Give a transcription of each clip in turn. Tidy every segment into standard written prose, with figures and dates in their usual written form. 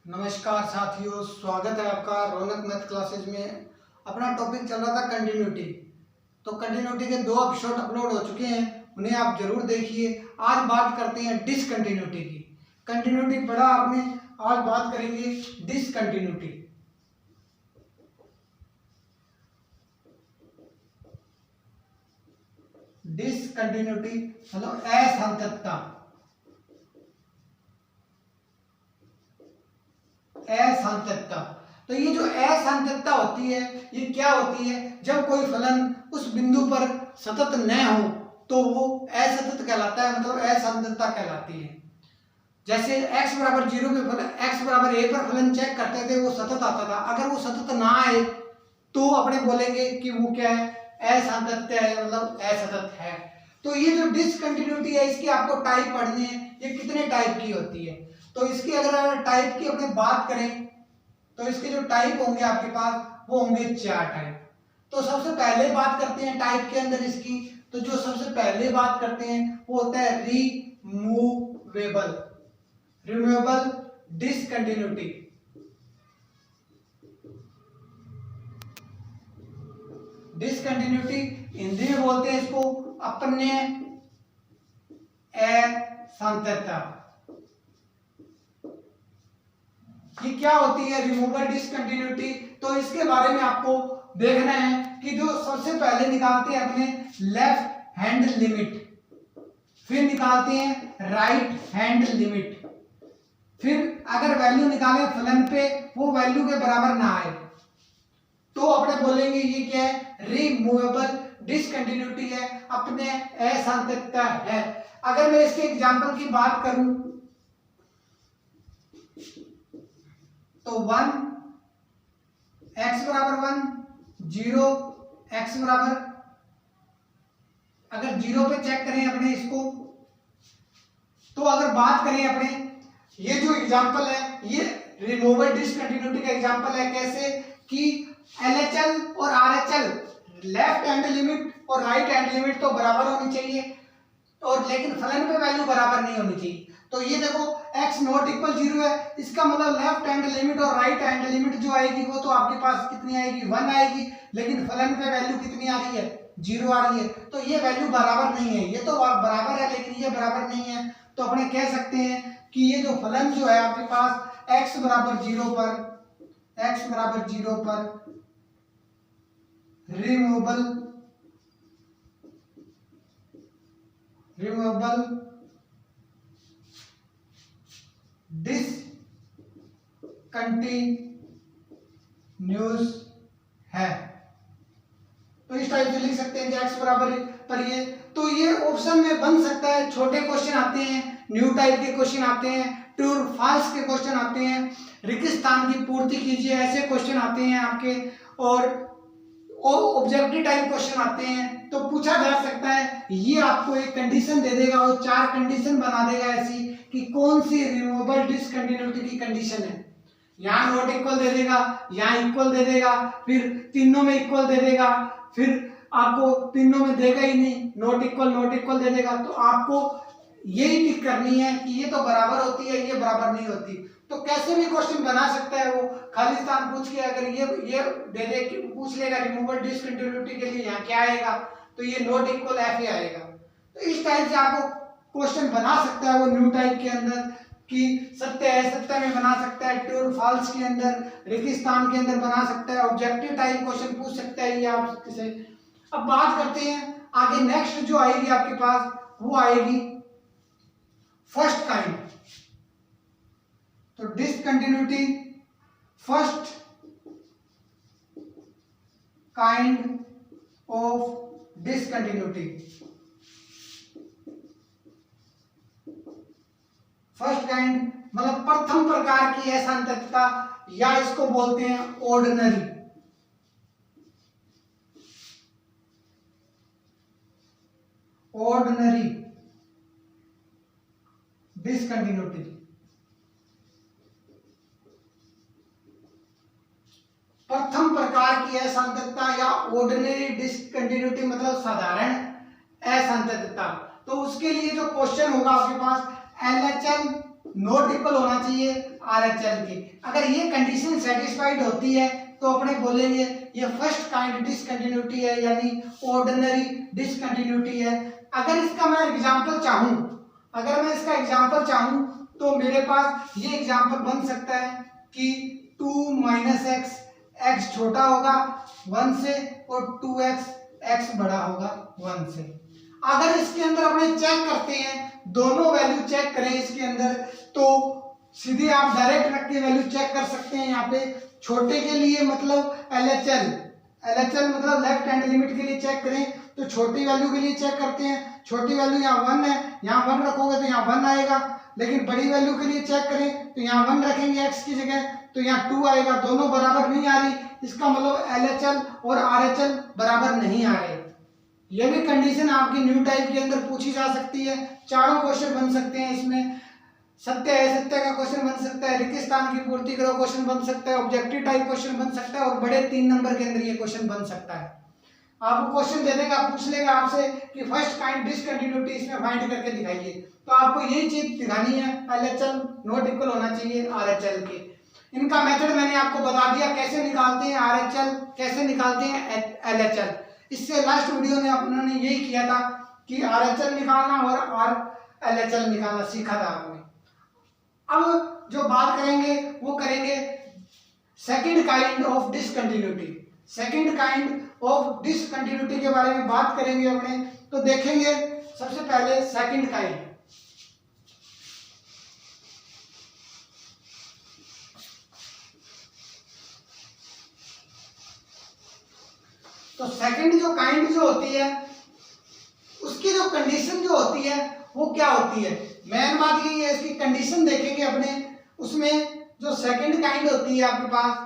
नमस्कार साथियों, स्वागत है आपका रौनक मैथ क्लासेज में। अपना टॉपिक चल रहा था कंटिन्यूटी। तो कंटिन्यूटी के 2 एपिसोड अपलोड हो चुके हैं, उन्हें आप जरूर देखिए। आज बात करते हैं डिसकंटिन्यूटी की। कंटिन्यूटी पढ़ा आपने, आज बात करेंगे डिसकंटिन्यूटी। डिसकंटिन्यूटी मतलब असंततता। असंततता, तो ये जो असंततता होती है, ये क्या होती है? जब कोई फलन उस बिंदु पर सतत न हो तो वो असतत कहलाता है, मतलब असंततता कहलाती है। जैसे x बराबर 0 पे फलन, x बराबर a पर फलन चेक करते थे, वो सतत आता था। अगर वो सतत ना आए तो अपने बोलेंगे कि वो क्या है, असंतत है, मतलब असतत है। तो ये जो डिसकंटिन्यूटी है, इसकी आपको टाइप पढ़नी है। ये कितने टाइप की होती है? तो इसकी अगर टाइप की अपने बात करें तो इसके जो टाइप होंगे आपके पास, वो होंगे 4 टाइप। तो सबसे पहले बात करते हैं टाइप के अंदर इसकी। तो जो सबसे पहले बात करते हैं वो होता है removable. Removable discontinuity. Discontinuity Hindi में बोलते हैं इसको अपने असंततता। ये क्या होती है रिमूवेबल डिसकंटिन्यूटी? तो इसके बारे में आपको देखना है कि जो सबसे पहले निकालते हैं अपने लेफ्ट हैंड लिमिट, फिर निकालते हैं राइट हैंड लिमिट, फिर अगर वैल्यू निकालें फलन पे वो वैल्यू के बराबर ना आए तो अपने बोलेंगे ये क्या है, रिमूवेबल डिसकंटिन्यूटी है, अपने असंततता है। अगर मैं इसके एग्जांपल की बात करूं तो 1 x बराबर 1, 0 x बराबर, अगर 0 पे चेक करें अपने इसको, तो अगर बात करें अपने ये जो एग्जांपल है, ये रिमूवेबल डिसकंटिन्यूटी का एग्जांपल है। कैसे कि LHL और RHL, लेफ्ट हैंड लिमिट और राइट हैंड लिमिट तो बराबर होनी चाहिए, और लेकिन फलन पे वैल्यू बराबर नहीं होनी चाहिए। तो ये देखो x नॉट इक्वल 0 है, इसका मतलब लेफ्ट हैंड लिमिट और राइट हैंड लिमिट जो आएगी वो तो आपके पास कितनी आएगी, 1 आएगी, लेकिन फलन पे वैल्यू कितनी आ रही है, 0 आ रही है। तो ये वैल्यू बराबर नहीं है, ये तो बराबर है लेकिन ये बराबर नहीं है। तो अपने कह सकते हैं कि ये जो फलन जो है आपके पास x बराबर 0 पर, x बराबर 0 पर रिमूवेबल डिसकंटिन्यूअस है। तो इस टाइप से लिख सकते हैं कि x बराबर पर ये, तो ये ऑप्शन में बन सकता है। छोटे क्वेश्चन आते हैं, न्यू टाइप के क्वेश्चन आते हैं, ट्रू और फॉल्स के क्वेश्चन आते हैं, रिक्तस्थान की पूर्ति कीजिए ऐसे क्वेश्चन आते हैं आपके, और ऑब्जेक्टिव टाइप क्वेश्चन आते हैं। तो पूछा जा सकता है, ये आपको एक कंडीशन दे देगा और 4 कंडीशन बना देगा ऐसी कि कौन सी रिमूवेबल डिसकंटिन्यूटी की कंडीशन है। यहाँ नॉट इक्वल दे देगा, यहाँ इक्वल दे देगा, फिर तीनों में इक्वल दे देगा, फिर आपको तीनों में देगा ही नहीं, नॉट इक्वल दे देगा। तो आपको यही टिक करनी है कि ये तो बराबर होती है, ये बराबर नहीं होती। तो कैसे भी क्वेश्चन बना सकता है वो, खाली स्थान पूछ के अगर ये दे दे कि पूछ लेगा रिमूवेबल डिसकंटिन्यूटी के लिए यहाँ क्या आएगा, तो ये नॉट इक्वल एफ ही आएगा। तो इस टाइप से आपको क्वेश्चन बना सकता है वो न्यू टाइप के अंदर, कि सत्य असत्य में बना सकता है, ट्रू और फॉल्स के अंदर, रिक्तस्थान के अंदर बना सकता है, ऑब्जेक्टिव टाइप क्वेश्चन पूछ सकता है ये आपसे। अब बात करते हैं आगे, नेक्स्ट जो आएगी आपके पास वो आएगी फर्स्ट काइंड। तो discontinuity first kind of discontinuity. First kind मतलब प्रथम प्रकार की असंततता, या इसको बोलते हैं ऑर्डिनरी। Ordinary discontinuity. प्रथम प्रकार की असंततता या ऑर्डिनरी डिसकंटिन्यूटी मतलब साधारण असंततता। तो उसके लिए जो क्वेश्चन होगा आपके पास LHL नॉट इक्वल होना चाहिए RHL के। अगर ये कंडीशन सेटिस्फाइड होती है तो अपने बोलेंगे ये फर्स्ट काइंड डिसकंटिन्यूटी है, यानी ऑर्डिनरी डिसकंटिन्यूटी है। अगर इसका मैं एग्जांपल चाहूं, अगर मैं इसका एग्जांपल चाहूं तो मेरे पास ये एग्जांपल बन सकता है कि 2 माइनस एक्स, एक्स छोटा होगा 1 से और 2x, x बड़ा होगा 1 से। अगर इसके अंदर अपने चेक करते हैं, दोनों वैल्यू चेक करें इसके अंदर, तो सीधे आप डायरेक्ट रख के वैल्यू चेक कर सकते हैं। यहाँ पे छोटे के लिए मतलब LHL मतलब लेफ्ट हैंड लिमिट के लिए चेक करें तो छोटी वैल्यू के लिए चेक करते हैं। छोटी वैल्यू यहाँ 1 है, यहाँ 1 रखोगे तो यहाँ 1 आएगा। लेकिन बड़ी वैल्यू के लिए चेक करें तो यहाँ 1 रखेंगे x की जगह तो यहाँ 2 आएगा। दोनों बराबर नहीं आ रही, इसका मतलब LHL और RHL बराबर नहीं आ रहे। यह भी कंडीशन आपकी न्यू टाइप के अंदर पूछी जा सकती है। चारों क्वेश्चन बन सकते हैं इसमें। सत्य है सत्य का क्वेश्चन बन सकता है, रिक्त स्थान की पूर्ति करो क्वेश्चन बन सकता है, ऑब्जेक्टिव टाइप क्वेश्चन बन सकता है, और बड़े 3 नंबर के अंदर ये क्वेश्चन बन सकता है। आपको क्वेश्चन दे देगा, पूछ लेगा आपसे कि फर्स्ट काइंड डिसकंटिन्यूटी इसमें फाइंड करके दिखाइए, तो आपको यही चीज दिखानी है, LHL नॉट इक्वल होना चाहिए RHL के। इनका मेथड मैंने आपको बता दिया, कैसे निकालते हैं RHL, कैसे निकालते हैं LHL। इससे लास्ट वीडियो में अपने यही किया था कि RHL निकालना और LHL निकालना सीखा था आपने। अब जो बात करेंगे वो करेंगे second kind of discontinuity. Second kind of discontinuity के बारे में बात करेंगे अपने, तो देखेंगे सबसे पहले सेकंड काइंड। तो सेकंड जो काइंड जो होती है उसकी जो कंडीशन जो होती है वो क्या होती है। मेन बात यही है, इसकी कंडीशन देखेंगे अपने। उसमें जो सेकंड काइंड होती है आपके पास,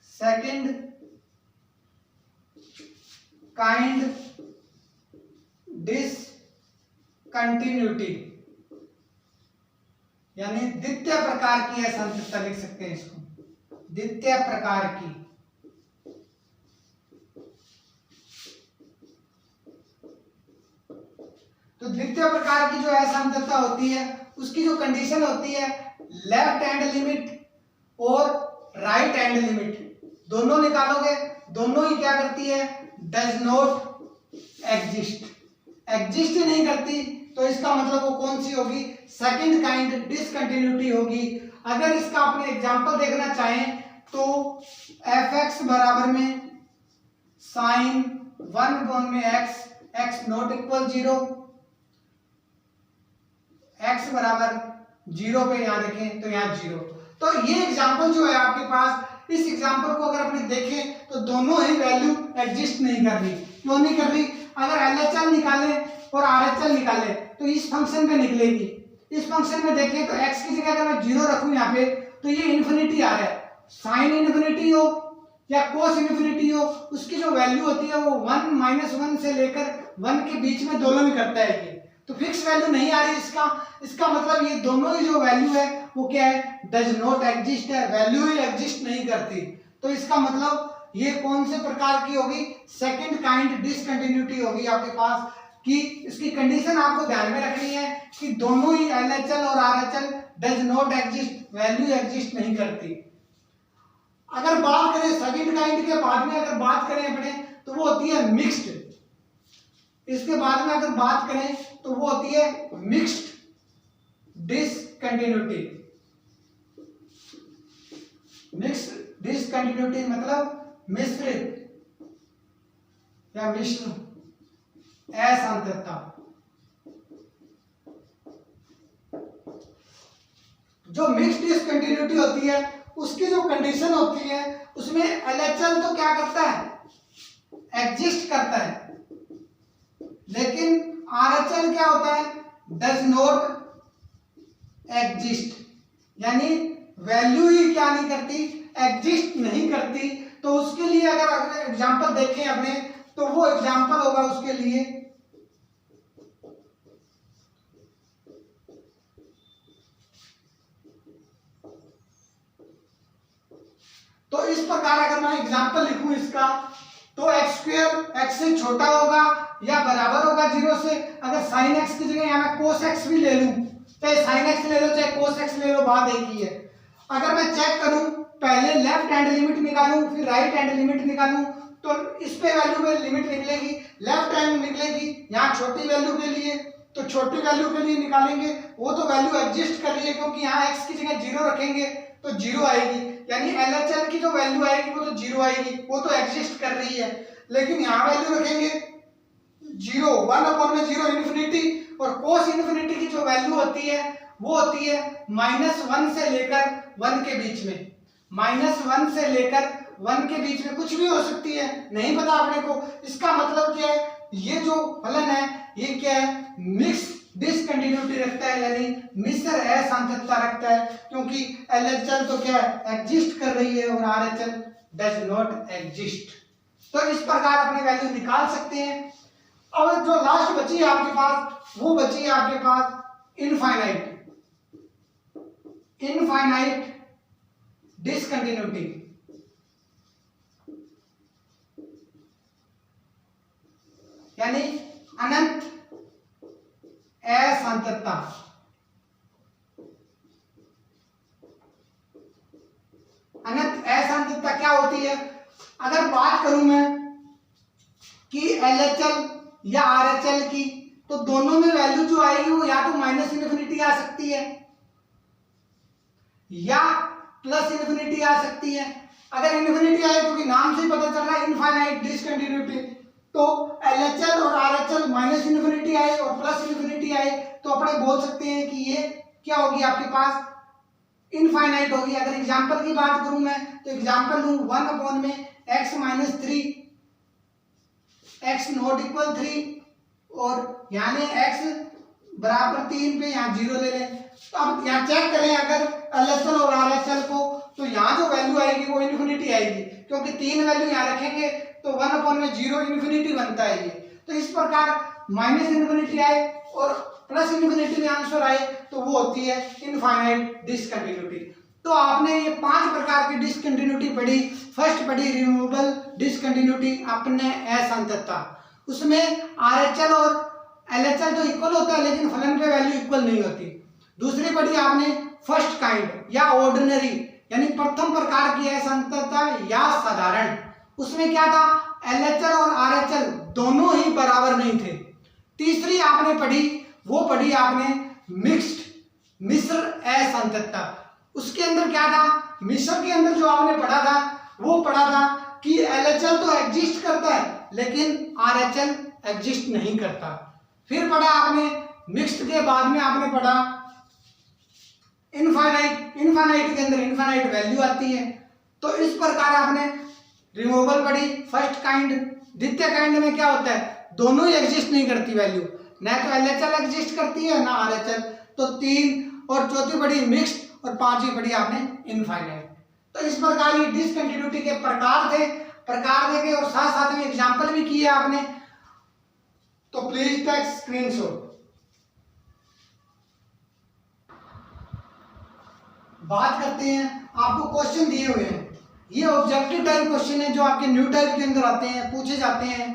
सेकंड काइंड डिसकंटिन्यूटी यानी द्वितीय प्रकार की है, संतृप्तता लिख सकते हैं इसको, द्वितीय प्रकार की। तो द्वितीय प्रकार की जो असंतरता होती है उसकी जो कंडीशन होती है, लेफ्ट हैंड लिमिट और राइट हैंड लिमिट दोनों निकालोगे, दोनों ही क्या करती है, डज नॉट एग्जिस्ट, एग्जिस्ट नहीं करती, तो इसका मतलब वो कौन सी होगी, सेकंड काइंड डिसकंटिन्यूटी होगी। अगर इसका आपने एग्जांपल देखना चाहें तो fx बराबर में साइन 1 में x, x not equal 0, x बराबर 0 पे यहाँ देखें तो यहाँ 0। तो ये एग्जांपल जो है आपके पास, इस एग्जांपल को अगर अपने देखें तो दोनों ही वैल्यू एग्जिस्ट नहीं कर रही। क्यों नहीं कर रही, अगर LHL निकालें और RHL निकालें तो इस फंक्शन पे निकलेगी। इस फंक्शन में देखें तो x की जगह अगर मैं 0 रखूं यहाँ पे तो ये इन्फिनिटी आ रहा है, साइन इन्फिनिटी हो या कोस इन्फिनिटी हो, उसकी जो वैल्यू होती है वो 1 -1 से लेकर 1 के बीच में दोलन करता है ये, तो फिक्स वैल्यू नहीं आ रही इसका मतलब ये दोनों ही जो वैल्यू है वो क्या है, डज नॉट एग्जिस्ट है, वैल्यू ही एग्जिस्ट नहीं करती। तो इसका मतलब ये कौन से प्रकार की होगी, सेकंड काइंड डिसकंटिन्यूटी होगी आपके पास। कि इसकी कंडीशन आपको ध्यान में रखनी है कि दोनों ही LHL और RHL does not exist, value exist नहीं करती। अगर बात करें सेकंड काइंड के बाद में, अगर बात करें अपने तो वो होती है मिक्स्ड। इसके बाद में अगर बात करें तो वो होती है मिक्स्ड डिसकंटिन्यूटी। मिक्स्ड डिसकंटिन्यूटी मतलब मिश्रित या मिश्र असंतरता। जो मिक्स्ड डिसकंटिन्यूटी होती है उसकी जो कंडीशन होती है उसमें LHL तो क्या करता है, एग्जिस्ट करता है, लेकिन RHL क्या होता है, डज नॉट एग्जिस्ट, यानी वैल्यू ही क्या नहीं करती, एग्जिस्ट नहीं करती। तो उसके लिए अगर एग्जांपल देखें अपने तो वो एग्जांपल होगा उसके लिए तो इस प्रकार अगर मैं एग्जांपल लिखूं इसका तो x² x से छोटा होगा या बराबर होगा 0 से। अगर sin x की जगह यहाँ मैं cos x भी ले लूं चाहे साइन एक्स ले लो चाहे कोस एक्स ले लो, बात एक ही है। अगर मैं चेक करूं, पहले लेफ्ट हैंड लिमिट निकालूं फिर राइट हैंड लिमिट निकालूं, तो इस पे वैल्यू में लिमिट निकलेगी, लेफ्ट हैंड निकलेगी। यहाँ छोटी वैल्यू के लिए तो छोटी वैल्यू के लिए निकालेंगे, वो तो वैल्यू एग्जिस्ट कर रही है क्योंकि यहाँ x की जगह 0 रखेंगे तो 0 आएगी, यानी LHL की जो वैल्यू आएगी वो तो 0 आएगी, वो तो एग्जिस्ट कर रही है। लेकिन यहाँ वैल्यू रखेंगे 0, 1/0 इन्फिनिटी, और कोस इन्फिनिटी की जो वैल्यू होती है वो होती है -1 से लेकर 1 के बीच में, -1 से लेकर 1 के बीच में कुछ भी हो सकती है, नहीं पता अपने को। इसका मतलब क्या है, ये जो फलन है ये क्या है, मिक्स डिसकंटिन्यूटी रखता है, यानी मिश्र असंततता रखता है, क्योंकि LHL तो क्या है एग्जिस्ट कर रही है और RHL डज नॉट एग्जिस्ट। तो इस प्रकार अपने वैल्यू निकाल सकते हैं। अब जो लास्ट बची है आपके पास, वो बची है आपके पास इनफाइनाइट डिसकंटिन्यूटी, यानी अनंत असंततता। अनंत असंततता क्या होती है, अगर बात करूं मैं कि LHL या RHL की, तो दोनों में वैल्यू जो आएगी वो या तो -इन्फिनिटी आ सकती है या +इन्फिनिटी आ सकती है। अगर इन्फिनिटी आए, क्योंकि नाम से ही पता चल रहा है इनफाइनाइट डिसकंटिन्यूटी, तो LHL और RHL -इन्फिनिटी आए और +इन्फिनिटी आए तो अपने बोल सकते हैं कि ये क्या होगी आपके पास, इनफाइनाइट होगी। अगर एग्जांपल की बात करूं मैं, तो एग्जांपल लूं 1 में x - 3 x नॉट इक्वल 3, और यानी x बराबर 3 पे यहाँ 0 ले लें। तो अब यहाँ चेक करें अगर LHL और RHL को, तो यहाँ जो वैल्यू आएगी वो इन्फिनिटी आएगी, क्योंकि 3 वैल्यू यहाँ रखेंगे तो 1/0 इन्फिनिटी बनता है ये। तो इस प्रकार -इन्फिनिटी आए और +इन्फिनिटी में आंसर आए तो वो होती है इनफाइनाइट डिसकंटिन्यूटी। तो आपने ये 5 प्रकार की डिसकंटिन्यूटी पढ़ी। फर्स्ट पढ़ी रिमूवेबल डिसकंटिन्यूटी, अपने असंततता, उसमें RHL और LHL तो इक्वल होता है लेकिन फलन पे वैल्यू इक्वल नहीं होती। दूसरी पढ़ी आपने फर्स्ट काइंड या ऑर्डिनरी, यानी प्रथम प्रकार की असंततता या साधारण, उसमें क्या था LHL और RHL दोनों ही बराबर नहीं थे। तीसरी आपने पढ़ी, वो पढ़ी आपने मिश्र असंततता, उसके अंदर क्या था, मिश्र के अंदर जो आपने पढ़ा था वो पढ़ा था कि LHL तो एग्जिस्ट करता है लेकिन RHL एग्जिस्ट नहीं करता। फिर पढ़ा आपने मिक्स्ड के बाद में आपने पढ़ा इनफाइनाइट के अंदर इनफाइनाइट वैल्यू आती है। तो इस प्रकार आपने रिमूवल पढ़ी फर्स्ट काइंड। द्वितीय काइंड में क्या होता है, दोनों ही एग्जिस्ट नहीं करती वैल्यू, ना तो LHL एग्जिस्ट करती है ना RHL, तो 3, और चौथी पढ़ी मिक्स्ड, और 5वीं पढ़ी आपने इनफाइनाइट। तो इस प्रकार ये डिसकंटिन्यूटी के प्रकार देखे और साथ साथ में एग्जांपल भी किए आपने। तो प्लीज टेक स्क्रीनशॉट। बात करते हैं, आपको क्वेश्चन दिए हुए हैं, ये ऑब्जेक्टिव टाइप क्वेश्चन है जो आपके न्यू टाइप के अंदर आते हैं, पूछे जाते हैं।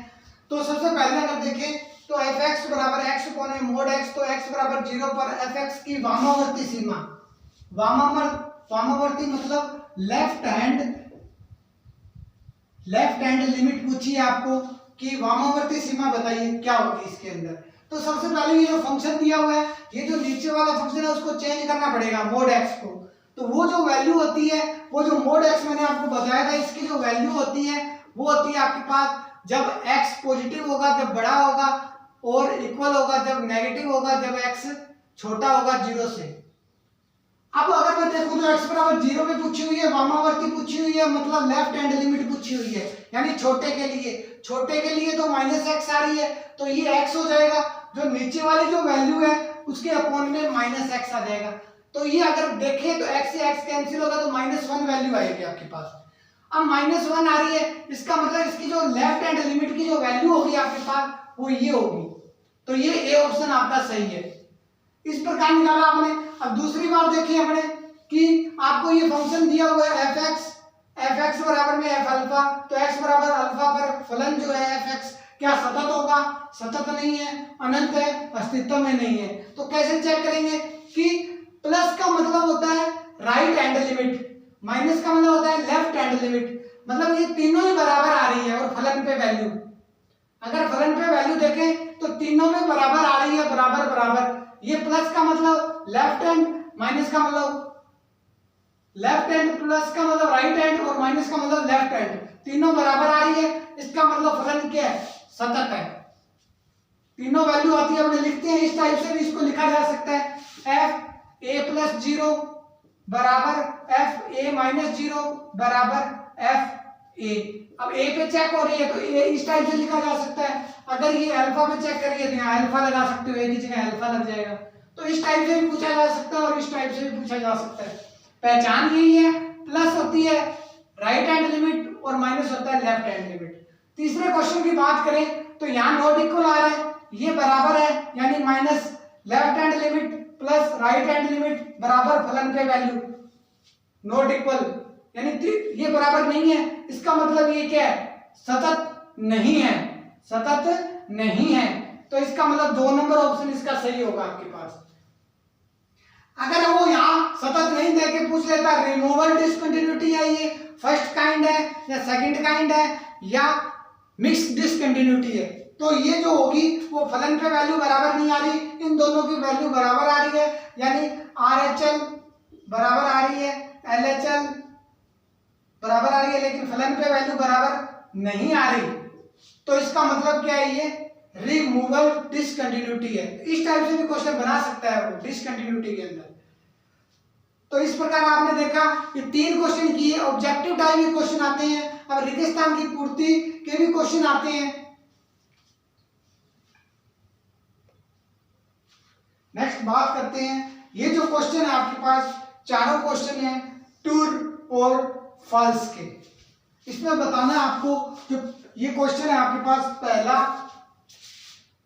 तो सबसे पहले अगर देखें तो fx बराबर x कौन है, मोड x, तो x बराबर 0 पर fx की वामावर्ती सीमा, वामावर्ती मतलब लेफ्ट हैंड लिमिट पूछी है आपको कि वामावर्ती सीमा बताइए क्या होगी इसके अंदर। तो सबसे पहले ये जो फंक्शन दिया हुआ है, ये जो नीचे वाला फंक्शन है उसको चेंज करना पड़ेगा मोड x को। तो वो जो वैल्यू होती है, वो जो मोड x मैंने आपको बताया था, इसकी जो वैल्यू होती है वो होती है आपके पास जब x पॉजिटिव होगा, जब बड़ा होगा, और इक्वल होगा जब नेगेटिव होगा, जब x छोटा होगा 0 से। अब अगर मैं देखूं तो x बराबर 0 पे पूछी हुई है, वामावर्ती पूछी हुई है, मतलब लेफ्ट हैंड लिमिट पूछी हुई है, यानी छोटे के लिए तो -x आ रही है, तो ये x हो जाएगा, जो नीचे वाली जो वैल्यू है उसके अपॉन में -x आ जाएगा। तो ये अगर देखें तो x से x कैंसिल होगा तो -1 वैल्यू आएगी आपके पास। अब -1 आ रही है, इसका मतलब इसकी जो लेफ्ट हैंड लिमिट की जो वैल्यू होगी आपके पास वो ये होगी। तो ये ए ऑप्शन आपका सही है, इस प्रकार निकाला आपने। अब दूसरी बार देखिए हमने कि आपको ये फंक्शन दिया हुआ है fx बराबर में f अल्फा, तो x बराबर अल्फा पर फलन जो है fx क्या सतत होगा, सतत नहीं है, अनंत है, अस्तित्व में नहीं है। तो कैसे चेक करेंगे कि प्लस का मतलब होता है राइट हैंड लिमिट, माइनस का मतलब होता है लेफ्ट हैंड लिमिट। मतलब ये तीनों ही बराबर आ रही है। और फलन पे वैल्यू, अगर फलन पे वैल्यू देखें तो तीनों में बराबर आ रही है, बराबर बराबर। ये प्लस का मतलब लेफ्ट हैंड, माइनस का मतलब लेफ्ट हैंड, प्लस का मतलब राइट हैंड और माइनस का मतलब लेफ्ट हैंड, तीनों बराबर आ रही है। इसका मतलब फलन क्या है? सतत है। तीनों वैल्यू आती है, अपने लिखते हैं इस टाइप से भी इसको लिखा जा सकता है। एफ ए प्लस 0 बराबर एफ ए माइनस 0 बराबर एफ ए। अब ए पे चेक हो रही है तो ए इस टाइप से लिखा जा सकता है। अगर ये अल्फा पे चेक करिए तो यहाँ अल्फा लगा सकते हो, ए की जगह अल्फा लग जाएगा। तो इस टाइप से भी पूछा जा सकता है और इस टाइप से भी पूछा जा सकता है। पहचान यही है, प्लस होती है राइट हैंड लिमिट और माइनस होता है लेफ्ट हैंड लिमिट। तीसरे क्वेश्चन की बात करें तो यहाँ नॉट इक्वल आ रहा है, ये बराबर है, यानी minus left hand limit plus right hand limit बराबर फलन पे वैल्यू नॉट इक्वल, यानी ये बराबर नहीं है। इसका मतलब ये क्या है? सतत नहीं है, सतत नहीं है। तो इसका मतलब 2 नंबर ऑप्शन इसका सही होगा आपके पास। अगर वो यहाँ सतत नहीं देके पूछ लेता रिमूवल डिसकंटिन्यूटी है, ये फर्स्ट काइंड है या सेकंड काइंड है या मिक्स डिसकंटिन्यूटी है, तो ये जो होगी वो फलन पे वैल्यू बराबर नहीं आ रही, इन दोनों की वैल्यू बराबर आ रही है, यानी RHL बराबर आ रही है, LHL बराबर आ रही है, लेकिन फलन पे वैल्यू बराबर नहीं आ रही। तो इसका मतलब क्या है? ये रिमूवल डिसकंटिन्यूटी है। इस टाइप से भी क्वेश्चन बना सकता है वो डिसकंटिन्यूटी के अंदर। तो इस प्रकार आपने देखा कि 3 क्वेश्चन किए, ऑब्जेक्टिव टाइप के क्वेश्चन आते हैं। अब रेगिस्तान की पूर्ति के भी क्वेश्चन आते हैं। नेक्स्ट बात करते हैं, ये जो क्वेश्चन है आपके पास चारों क्वेश्चन है ट्रू और फॉल्स के। इसमें बताना है आपको, जो ये क्वेश्चन है आपके पास पहला,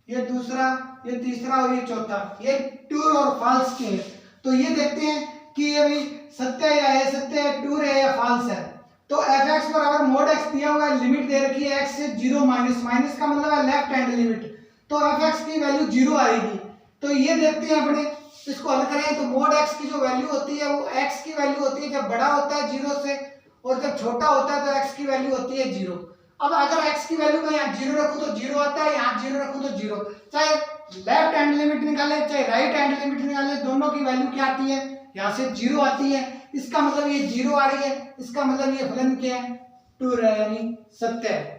ये दूसरा, ये तीसरा और ये चौथा, ये ट्रू और फॉल्स के हैं। तो ये देखते हैं कि ये भी सत्य है या असत्य है, ट्रू है या फॉल्स है। तो fx बराबर मोड x दिया हुआ है, लिमिट दे रखी है x से 0 माइनस, माइनस का मतलब है लेफ्ट हैंड लिमिट, तो fx की वैल्यू 0 आएगी। तो ये देखते हैं अपने, इसको हल करें तो मोड x की जो वैल्यू होती है वो x की वैल्यू होती है जब बड़ा होता है 0 से, और जब छोटा होता है तो x की वैल्यू होती है 0। अब अगर x की वैल्यू मैं यहाँ 0 रखूं तो 0 आता है, यहाँ 0 रखूं तो 0। चाहे लेफ्ट हैंड लिमिट निकाले चाहे राइट हैंड लिमिट निकाले, दोनों की वैल्यू क्या आती है? यहाँ से 0 आती है। इसका मतलब ये 0 आ रही है, इसका मतलब ये फलन क्या है? ट्रू है, यानी सत्य है।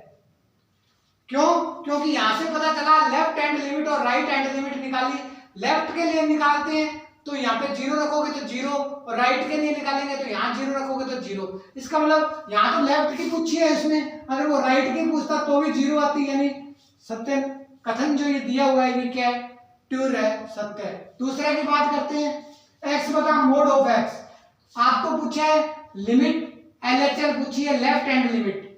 क्यों? क्योंकि यहाँ से पता चला लेफ्ट हैंड लिमिट और राइट हैंड लिमिट निकाली। लेफ्ट के लिए निकालते हैं तो यहाँ पे 0 रखोगे तो 0, और राइट के लिए निकालेंगे तो यहाँ 0 रखोगे तो 0। इसका मतलब यहाँ तो लेफ्ट की पूछी है इसमें, अगर वो राइट की पूछता तो भी 0 आती, यानी सत्य कथन जो ये दिया हुआ है ये क्या है? ट्रू है, सत्य है। दूसरे की बात करते हैं, x बटा मोड ऑफ x। आपको पूछा है लिमिट LHL पूछी है लेफ्ट हैंड लिमिट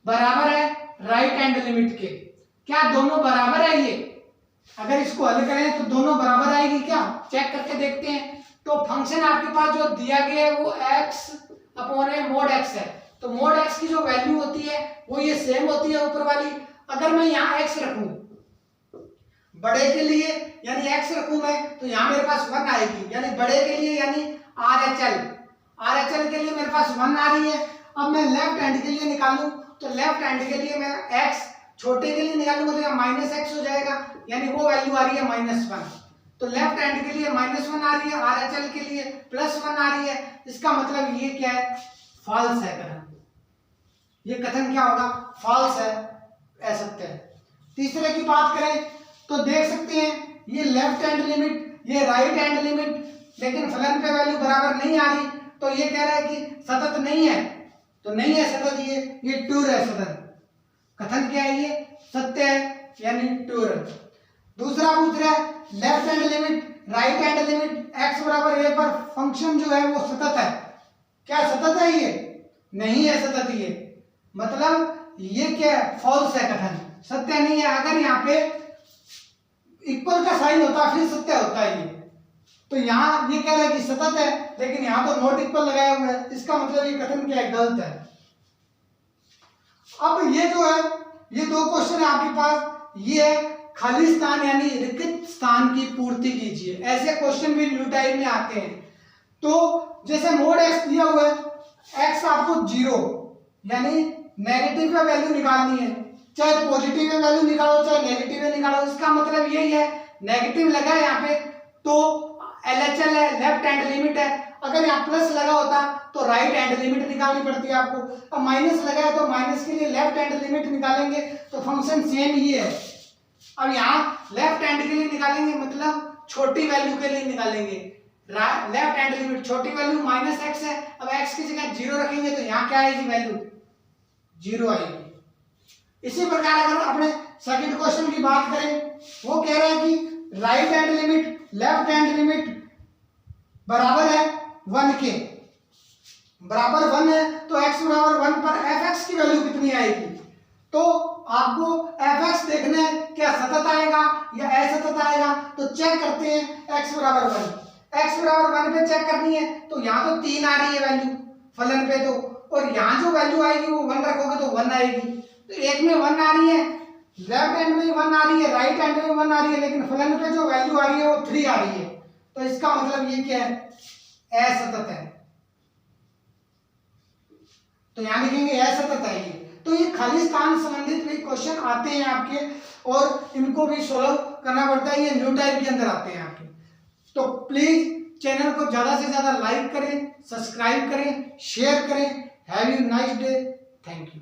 बराबर है राइट हैंड लिमिट के। क्या दोनों बराबर है? ये अगर इसको हल करें तो दोनों बराबर आएगी क्या? चेक करके देखते हैं। तो फंक्शन आपके पास जो दिया गया है वो x अपॉन मोड x है। तो मोड x की जो वैल्यू होती है वो ये सेम होती है ऊपर वाली। अगर मैं यहाँ x रखूं बड़े के लिए, यानी x रखूं मैं, तो यहाँ मेरे पास 1 आएगी, यानी बड़े के लिए, यानी RHL के लिए मेरे पास 1 आ रही है। अब मैं लेफ्ट हैंड के लिए निकालूं तो लेफ्ट हैंड के लिए मैं x छोटे के लिए निकालूंगा तो यहाँ -x हो जाएगा, यानी वो वैल्यू आ रही है -1। तो लेफ्ट हैंड के लिए -1 आ रही है, RHL के लिए +1 आ रही है। इसका मतलब ये क्या है? फॉल्स है कथन। ये कथन क्या होगा? फॉल्स है, असत्य है। तीसरे की बात करें तो देख सकते हैं ये लेफ्ट हैंड लिमिट, ये राइट हैंड लिमिट, लेकिन फलन पे वैल्यू बराबर नहीं आ रही। तो ये कह रहा है कि सतत नहीं है, तो नहीं है सतत, ये ट्रू है। सतत कथन क्या है? ये सत्य है, यानी ट्रू है। दूसरा पूछ रहा है left hand limit right hand limit x बराबर a पर फंक्शन जो है वो सतत है। क्या सतत है? ये नहीं है सतत। ये मतलब ये क्या है? फॉल्स है कथन, सत्य नहीं है। अगर यहाँ पे इक्वल का साइन होता फिर सत्य होता है ये। तो यहाँ ये कह रहा है कि सतत है, लेकिन यहाँ तो नॉट इक्वल लगाया हुआ है, इसका मतलब ये कथन क्या है? गलत है। अब ये जो है ये 2 क्वेश्चन है आपके पास, ये है खाली स्थान यानी रिक्त स्थान की पूर्ति कीजिए। ऐसे क्वेश्चन भी न्यू टाइप में आते हैं। तो जैसे मोड एक्स दिया हुआ है, एक्स आपको 0 यानी नेगेटिव का वैल्यू निकालनी है, चाहे पॉजिटिव में वैल्यू निकालो चाहे नेगेटिव में निकालो, इसका मतलब यही है। नेगेटिव लगा है यहाँ पे तो LHL है, लेफ्ट हैंड लिमिट है। अगर यहाँ प्लस लगा होता तो राइट हैंड लिमिट निकालनी पड़ती है आपको। अब माइनस लगा है तो माइनस के लिए लेफ्ट हैंड लिमिट निकालेंगे, तो फंक्शन सेम ही है। अब यहाँ लेफ्ट हैंड के लिए निकालेंगे मतलब छोटी वैल्यू के लिए निकालेंगे। लेफ्ट हैंड लिमिट छोटी वैल्यू -x है, अब x की जगह 0 रखेंगे तो यहाँ क्या आएगी वैल्यू 0 आएगी। इसी प्रकार अगर अपने सेकंड क्वेश्चन की बात करें, वो कह रहा है कि right hand limit left hand limit बराबर है 1 के, बराबर 1 है तो x बराबर 1 पर fx की वैल्यू कितनी आएगी। तो आपको fx देखना है क्या सतत आएगा या असतत आएगा, तो चेक करते हैं x बराबर 1। x बराबर 1 पे चेक करनी है तो यहाँ तो 3 आ रही है वैल्यू फलन पे, तो और यहाँ जो वैल्यू आएगी वो 1 रखोगे तो 1 आएगी। तो एक में 1 आ रही है, लेफ्ट हैंड में 1 आ रही है, राइट हैंड में 1 आ रही है, लेकिन फलन पे जो वैल्यू आ रही है वो 3 आ रही है। तो इसका मतलब ये क्या है, असतत है। तो यहाँ लिखेंगे असतत है ये। तो ये खाली स्थान संबंधित भी क्वेश्चन आते हैं आपके, और इनको भी सॉल्व करना पड़ता है, ये न्यू टाइप के अंदर आते हैं आपके। तो प्लीज चैनल को ज्यादा से ज्यादा लाइक करें, सब्सक्राइब करें, शेयर करें। Have you nice day, thank you.